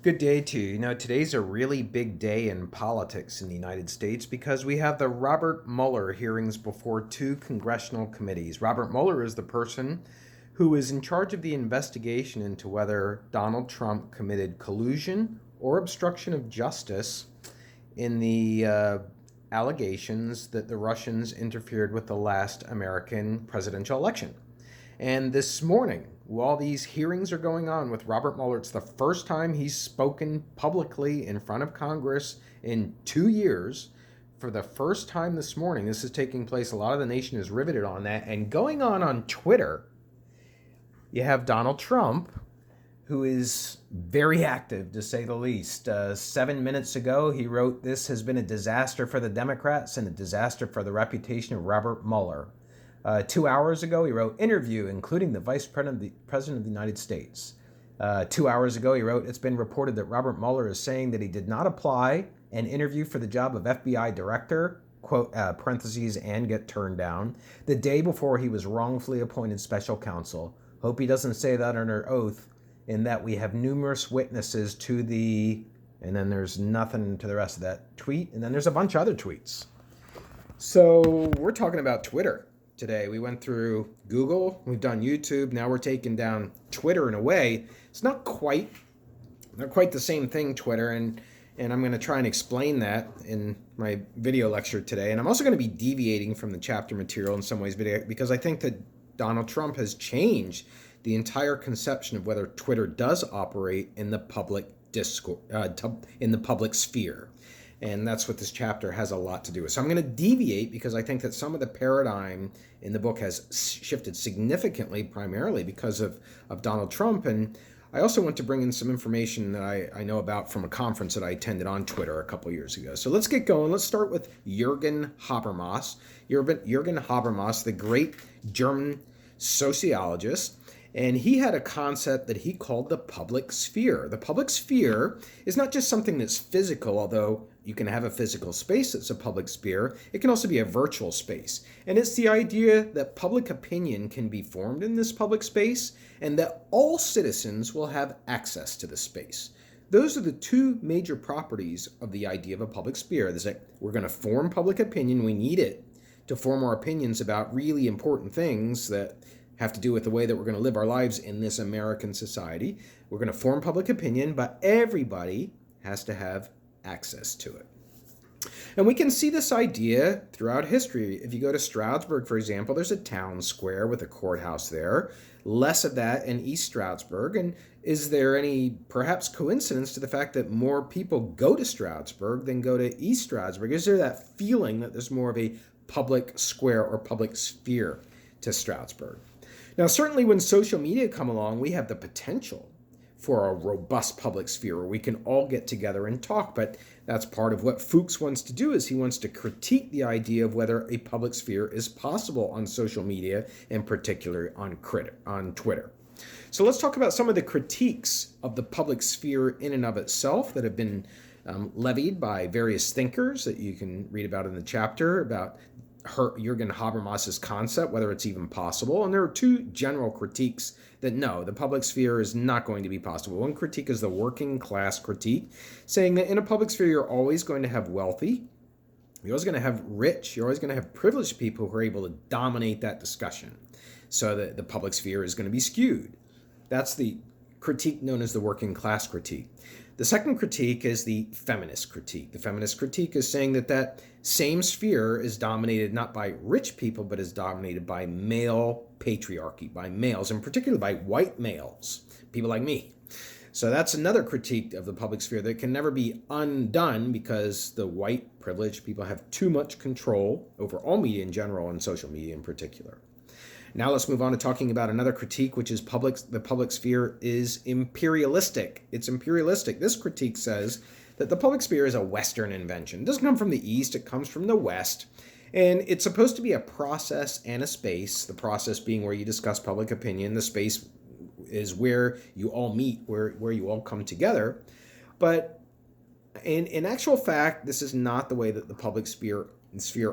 Good day to you. Today's a really big day in politics in the United States because we have the Robert Mueller hearings before two congressional committees. Robert Mueller is the person who is in charge of the investigation into whether Donald Trump committed collusion or obstruction of justice in the allegations that the Russians interfered with the last American presidential election. And this morning, while these hearings are going on with Robert Mueller, it's the first time he's spoken publicly in front of Congress in 2 years. For the first time this morning, this is taking place. A lot of the nation is riveted on that. And going on Twitter, you have Donald Trump, who is very active, to say the least. 7 minutes ago, he wrote, "This has been a disaster for the Democrats and a disaster for the reputation of Robert Mueller." 2 hours ago, he wrote, "Interview, including the Vice President of the United States." 2 hours ago, he wrote, "It's been reported that Robert Mueller is saying that he did not apply and interview for the job of FBI director, quote, parentheses, and get turned down, the day before he was wrongfully appointed special counsel. Hope he doesn't say that under oath, in that we have numerous witnesses to the..." And then there's nothing to the rest of that tweet. And then there's a bunch of other tweets. So we're talking about Twitter today. We went through Google, we've done YouTube, now we're taking down Twitter in a way. It's not quite the same thing, Twitter, and I'm going to try and explain that in my video lecture today. And I'm also going to be deviating from the chapter material in some ways because I think that Donald Trump has changed the entire conception of whether Twitter does operate in the public discourse, in the public sphere. And that's what this chapter has a lot to do with. So I'm going to deviate because I think that some of the paradigm in the book has shifted significantly, primarily because of Donald Trump. And I also want to bring in some information that I know about from a conference that I attended on Twitter a couple years ago. So let's get going. Let's start with Jurgen Habermas. Jurgen Habermas, the great German sociologist. And he had a concept that he called the public sphere. The public sphere is not just something that's physical, although you can have a physical space that's a public sphere. It can also be a virtual space. And it's the idea that public opinion can be formed in this public space and that all citizens will have access to the space. Those are the two major properties of the idea of a public sphere. Is that we're going to form public opinion. We need it to form our opinions about really important things that have to do with the way that we're going to live our lives in this American society. We're going to form public opinion, but everybody has to have access to it. And we can see this idea throughout history. If you go to Stroudsburg, for example, there's a town square with a courthouse there. Less of that in East Stroudsburg. And is there any perhaps coincidence to the fact that more people go to Stroudsburg than go to East Stroudsburg? Is there that feeling that there's more of a public square or public sphere to Stroudsburg? Now, certainly when social media come along, we have the potential for a robust public sphere where we can all get together and talk. But that's part of what Fuchs wants to do, is he wants to critique the idea of whether a public sphere is possible on social media, and particularly on Twitter. So let's talk about some of the critiques of the public sphere in and of itself that have been levied by various thinkers that you can read about in the chapter about Jurgen Habermas's concept, whether it's even possible. And there are two general critiques that no, the public sphere is not going to be possible. One critique is the working class critique, saying that in a public sphere, you're always going to have wealthy, you're always going to have rich, you're always going to have privileged people who are able to dominate that discussion. So that the public sphere is going to be skewed. That's the critique known as the working class critique. The second critique is the feminist critique. The feminist critique is saying that same sphere is dominated not by rich people, but is dominated by male patriarchy, by males, and particularly by white males, people like me. So that's another critique of the public sphere that can never be undone because the white privileged people have too much control over all media in general and social media in particular. Now let's move on to talking about another critique, which is the public sphere is imperialistic. It's imperialistic. This critique says that the public sphere is a Western invention. It doesn't come from the East, it comes from the West. And it's supposed to be a process and a space, the process being where you discuss public opinion, the space is where you all meet, where you all come together. But in actual fact, this is not the way that the public sphere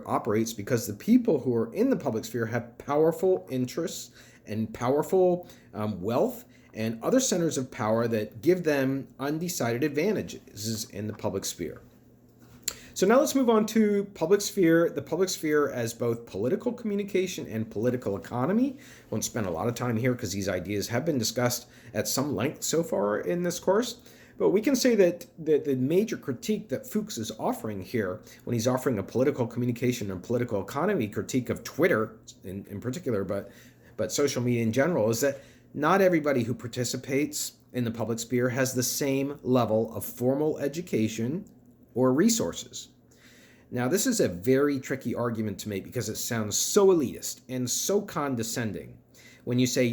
operates, because the people who are in the public sphere have powerful interests and powerful wealth and other centers of power that give them undecided advantages in the public sphere. So now let's move on to public sphere, the public sphere as both political communication and political economy. Won't spend a lot of time here because these ideas have been discussed at some length so far in this course. But we can say that the major critique that Fuchs is offering here, when he's offering a political communication and political economy critique of Twitter in particular, but social media in general, is that not everybody who participates in the public sphere has the same level of formal education or resources. Now, this is a very tricky argument to make because it sounds so elitist and so condescending. When you say,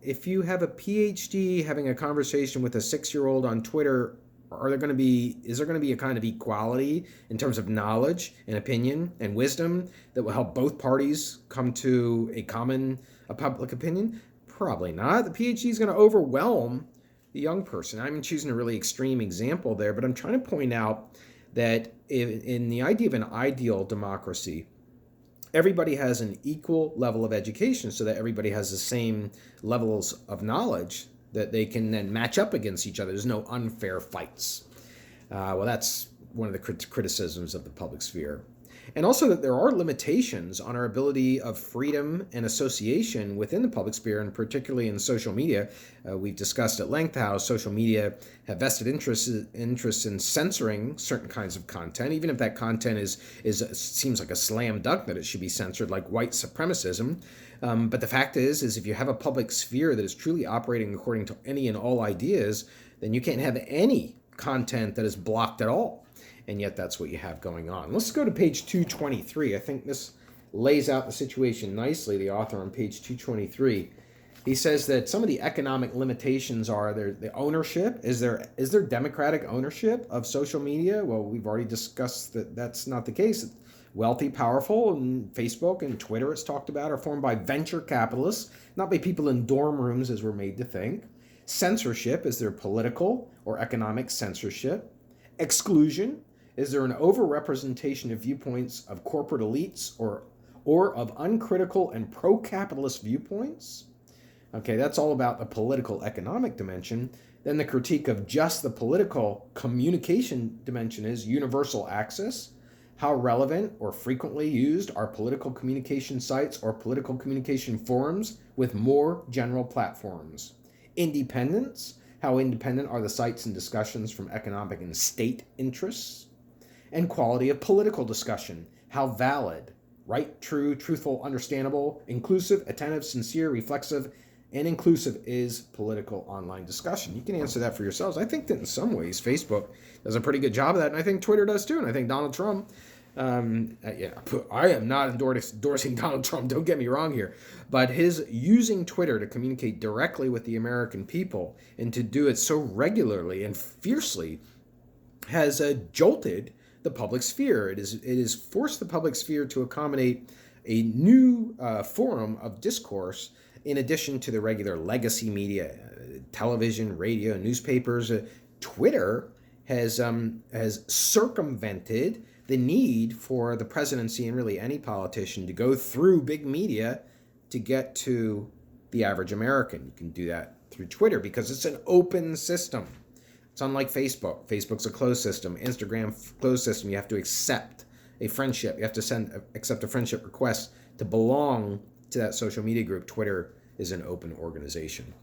if you have a Ph.D. having a conversation with a 6-year-old on Twitter, is there going to be a kind of equality in terms of knowledge and opinion and wisdom that will help both parties come to a public opinion? Probably not. The Ph.D. is going to overwhelm the young person. I'm choosing a really extreme example there, but I'm trying to point out that in the idea of an ideal democracy, everybody has an equal level of education so that everybody has the same levels of knowledge that they can then match up against each other. There's no unfair fights. Well, that's one of the criticisms of the public sphere. And also that there are limitations on our ability of freedom and association within the public sphere, and particularly in social media. We've discussed at length how social media have vested interests in censoring certain kinds of content, even if that content seems like a slam dunk that it should be censored, like white supremacism. But the fact is if you have a public sphere that is truly operating according to any and all ideas, then you can't have any content that is blocked at all. And yet that's what you have going on. Let's go to page 223. I think this lays out the situation nicely, the author on page 223. He says that some of the economic limitations are the ownership. Is there democratic ownership of social media? Well, we've already discussed that that's not the case. Wealthy, powerful, and Facebook and Twitter, it's talked about, are formed by venture capitalists, not by people in dorm rooms as we're made to think. Censorship, is there political or economic censorship? Exclusion, is there an overrepresentation of viewpoints of corporate elites or of uncritical and pro-capitalist viewpoints? Okay, that's all about the political economic dimension. Then the critique of just the political communication dimension is universal access. How relevant or frequently used are political communication sites or political communication forums with more general platforms? Independence, how independent are the sites and discussions from economic and state interests? And quality of political discussion, how valid, right, true, truthful, understandable, inclusive, attentive, sincere, reflexive, and inclusive is political online discussion? You can answer that for yourselves. I think that in some ways Facebook does a pretty good job of that, and I think Twitter does too, and I think Donald Trump, I am not endorsing Donald Trump, don't get me wrong here, but his using Twitter to communicate directly with the American people and to do it so regularly and fiercely has jolted the public sphere. It is forced the public sphere to accommodate a new forum of discourse in addition to the regular legacy media, television, radio, newspapers. Twitter has circumvented the need for the presidency and really any politician to go through big media to get to the average American. You can do that through Twitter because it's an open system. It's unlike Facebook. Facebook's a closed system. Instagram, closed system. You have to accept a friendship. You have to accept a friendship request to belong to that social media group. Twitter is an open organization.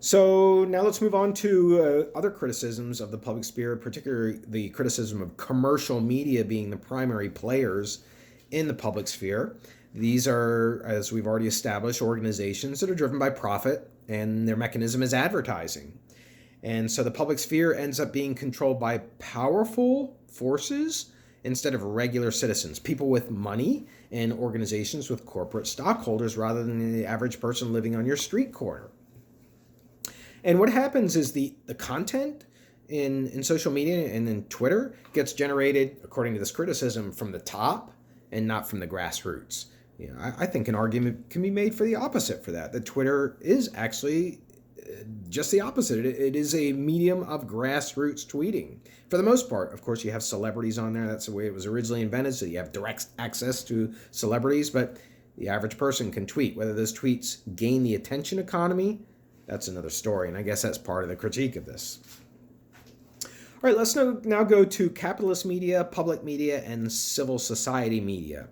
So now let's move on to other criticisms of the public sphere, particularly the criticism of commercial media being the primary players in the public sphere. These are, as we've already established, organizations that are driven by profit, and their mechanism is advertising. And so the public sphere ends up being controlled by powerful forces instead of regular citizens, people with money, and organizations with corporate stockholders rather than the average person living on your street corner. And what happens is the content in social media and in Twitter gets generated, according to this criticism, from the top and not from the grassroots. I think an argument can be made for the opposite for that Twitter is actually just the opposite. It is a medium of grassroots tweeting. For the most part, of course, you have celebrities on there. That's the way it was originally invented, so you have direct access to celebrities, but the average person can tweet. Whether those tweets gain the attention economy that's another story, and I guess that's part of the critique of this. All right, let's now go to capitalist media, public media, and civil society media.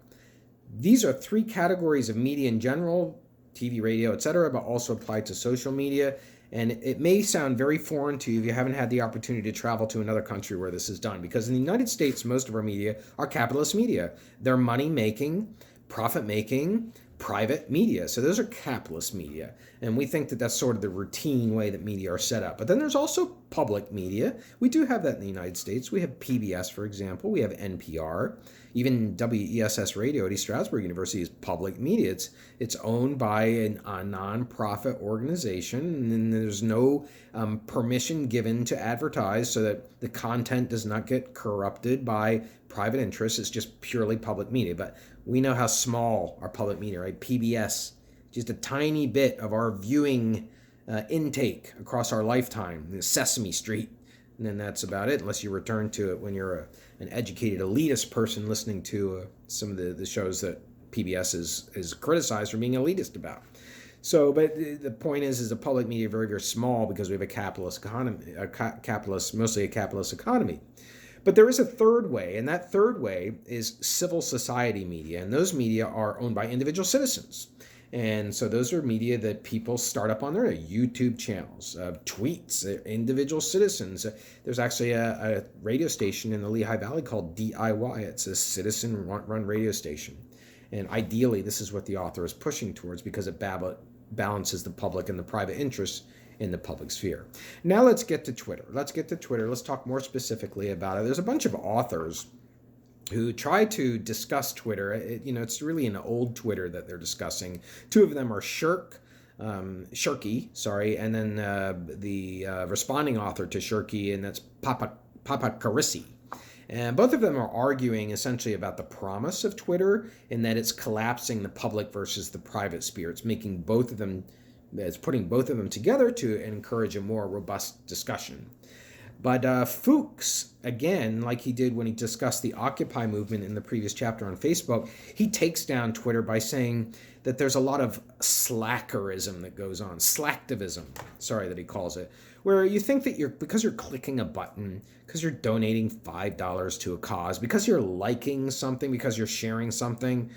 These are three categories of media in general, TV, radio, etc., but also applied to social media. And it may sound very foreign to you if you haven't had the opportunity to travel to another country where this is done. Because in the United States, most of our media are capitalist media. They're money-making, profit-making, private media. So those are capitalist media. And we think that that's sort of the routine way that media are set up. But then there's also public media. We do have that in the United States. We have PBS, for example. We have NPR. Even WESS Radio at East Stroudsburg University is public media. It's owned by a nonprofit organization, and there's no permission given to advertise so that the content does not get corrupted by private interests. It's just purely public media. But we know how small our public media, right? PBS, just a tiny bit of our viewing intake across our lifetime. Sesame Street, and then that's about it, unless you return to it when you're an educated elitist person listening to some of the shows that PBS is criticized for being elitist about. So, but the point is the public media very, very small because we have a capitalist economy, mostly a capitalist economy. But there is a third way, and that third way is civil society media, and those media are owned by individual citizens. And so those are media that people start up on their YouTube channels, tweets, individual citizens. There's actually a radio station in the Lehigh Valley called DIY. It's a citizen-run radio station. And ideally, this is what the author is pushing towards because it balances the public and the private interests in the public sphere. Now let's get to Twitter. Let's talk more specifically about it. There's a bunch of authors who try to discuss Twitter. It's really an old Twitter that they're discussing. Two of them are Shirky, and then the responding author to Shirky, and that's Papakarisi. And both of them are arguing essentially about the promise of Twitter in that it's collapsing the public versus the private sphere. It's putting both of them together to encourage a more robust discussion. But Fuchs, again, like he did when he discussed the Occupy movement in the previous chapter on Facebook, he takes down Twitter by saying that there's a lot of slackerism that goes on, slacktivism, that he calls it, where you think that because you're clicking a button, because you're donating $5 to a cause, because you're liking something, because you're sharing something,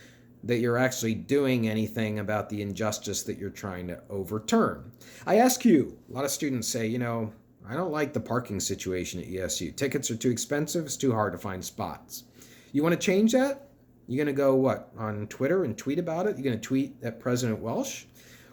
that you're actually doing anything about the injustice that you're trying to overturn. I ask you, a lot of students say, I don't like the parking situation at ESU. Tickets are too expensive. It's too hard to find spots. You want to change that? You're going to go, on Twitter and tweet about it? You're going to tweet at President Welsh?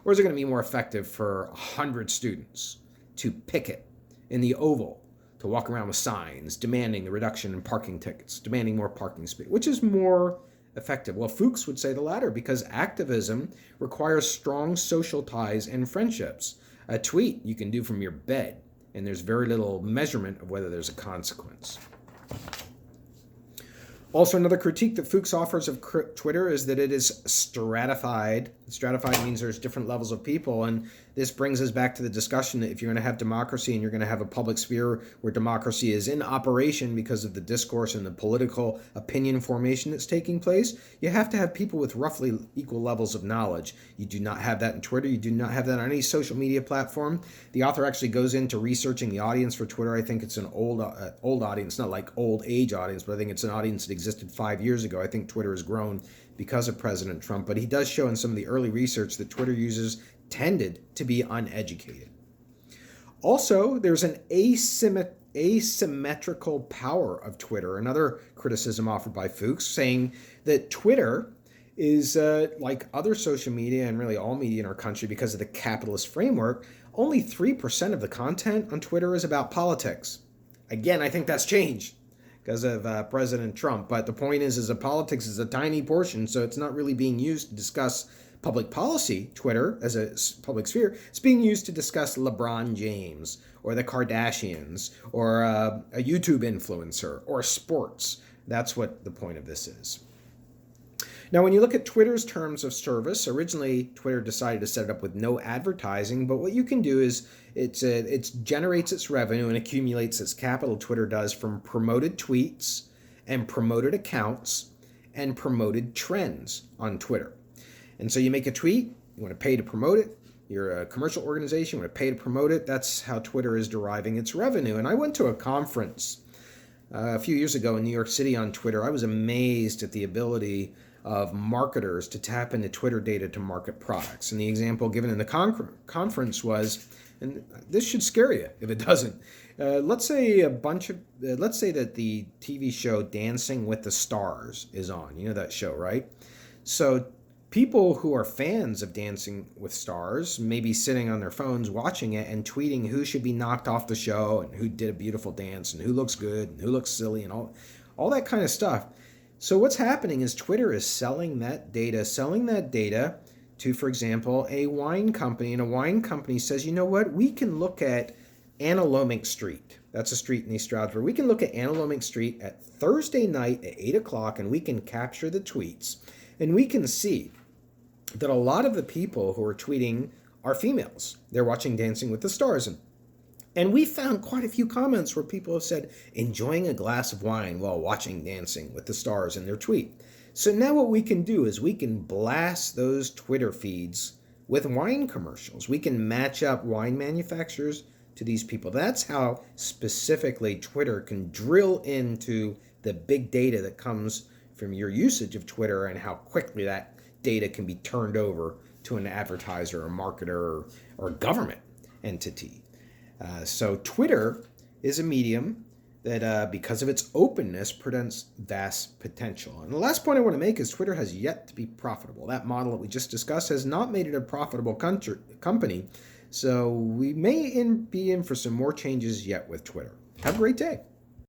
Or is it going to be more effective for 100 students to picket in the Oval, to walk around with signs, demanding the reduction in parking tickets, demanding more parking space? Which is more effective? Well, Fuchs would say the latter, because activism requires strong social ties and friendships. A tweet you can do from your bed, and there's very little measurement of whether there's a consequence. Also, another critique that Fuchs offers of Twitter is that it is stratified. Stratified means there's different levels of people, and this brings us back to the discussion that if you're going to have democracy and you're going to have a public sphere where democracy is in operation because of the discourse and the political opinion formation that's taking place, you have to have people with roughly equal levels of knowledge. You do not have that in Twitter. You do not have that on any social media platform. The author actually goes into researching the audience for Twitter. I think it's an old audience, not like old age audience, but I think it's an audience that existed 5 years ago. I think Twitter has grown because of President Trump, but he does show in some of the early research that Twitter users tended to be uneducated. Also, there's an asymmetrical power of Twitter, another criticism offered by Fuchs, saying that Twitter is like other social media and really all media in our country because of the capitalist framework, only 3% of the content on Twitter is about politics. Again, I think that's changed because of President Trump. But the point is that politics is a tiny portion, so it's not really being used to discuss public policy, Twitter, as a public sphere. It's being used to discuss LeBron James or the Kardashians or a YouTube influencer or sports. That's what the point of this is. Now, when you look at Twitter's terms of service, originally Twitter decided to set it up with no advertising, but what you can do is it generates its revenue and accumulates its capital, Twitter does, from promoted tweets and promoted accounts and promoted trends on Twitter. And so you make a tweet, you want to pay to promote it, You're a commercial organization, you want to pay to promote it. That's how Twitter is deriving its revenue. And I went to a conference a few years ago in New York City on Twitter. I was amazed at the ability of marketers to tap into Twitter data to market products. And the example given in the conference was, and this should scare you if it doesn't. Let's say that the TV show Dancing with the Stars is on. You know that show, right? So people who are fans of Dancing with Stars may be sitting on their phones watching it and tweeting who should be knocked off the show and who did a beautiful dance and who looks good and who looks silly and all that kind of stuff. So what's happening is Twitter is selling that data to, for example, a wine company. And a wine company says, you know what, we can look at Antelope Street. That's a street in East Stroudsburg. We can look at Antelope Street at Thursday night at 8 o'clock and we can capture the tweets. And we can see that a lot of the people who are tweeting are females. They're watching Dancing with the Stars. And we found quite a few comments where people have said, enjoying a glass of wine while watching Dancing with the Stars in their tweet. So now what we can do is we can blast those Twitter feeds with wine commercials. We can match up wine manufacturers to these people. That's how specifically Twitter can drill into the big data that comes from your usage of Twitter and how quickly that data can be turned over to an advertiser or marketer or government entity. So Twitter is a medium that, because of its openness, presents vast potential. And the last point I want to make is Twitter has yet to be profitable. That model that we just discussed has not made it a profitable company. So we may be in for some more changes yet with Twitter. Have a great day.